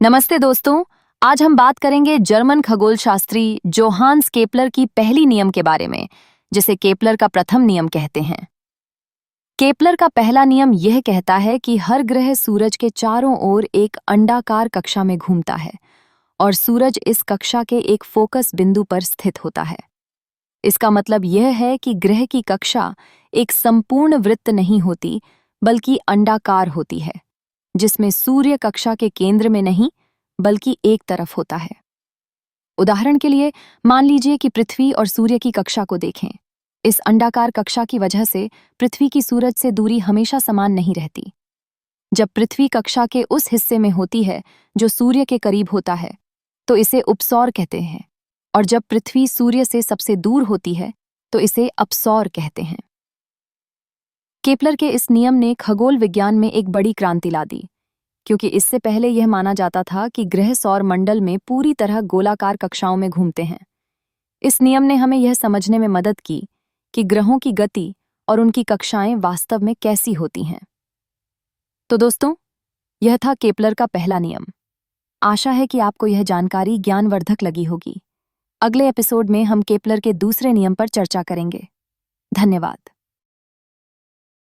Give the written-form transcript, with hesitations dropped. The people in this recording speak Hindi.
नमस्ते दोस्तों। आज हम बात करेंगे जर्मन खगोल शास्त्री जोहान्स केपलर की पहली नियम के बारे में, जिसे केपलर का प्रथम नियम कहते हैं। केपलर का पहला नियम यह कहता है कि हर ग्रह सूरज के चारों ओर एक अंडाकार कक्षा में घूमता है और सूरज इस कक्षा के एक फोकस बिंदु पर स्थित होता है। इसका मतलब यह है कि ग्रह की कक्षा एक संपूर्ण वृत्त नहीं होती, बल्कि अंडाकार होती है, जिसमें सूर्य कक्षा के केंद्र में नहीं बल्कि एक तरफ होता है। उदाहरण के लिए मान लीजिए कि पृथ्वी और सूर्य की कक्षा को देखें। इस अंडाकार कक्षा की वजह से पृथ्वी की सूरज से दूरी हमेशा समान नहीं रहती। जब पृथ्वी कक्षा के उस हिस्से में होती है जो सूर्य के करीब होता है, तो इसे उपसौर कहते हैं, और जब पृथ्वी सूर्य से सबसे दूर होती है तो इसे अपसौर कहते हैं। केपलर के इस नियम ने खगोल विज्ञान में एक बड़ी क्रांति ला दी, क्योंकि इससे पहले यह माना जाता था कि ग्रह सौर मंडल में पूरी तरह गोलाकार कक्षाओं में घूमते हैं। इस नियम ने हमें यह समझने में मदद की कि ग्रहों की गति और उनकी कक्षाएं वास्तव में कैसी होती हैं। तो दोस्तों, यह था केपलर का पहला नियम। आशा है कि आपको यह जानकारी ज्ञानवर्धक लगी होगी। अगले एपिसोड में हम केपलर के दूसरे नियम पर चर्चा करेंगे। धन्यवाद।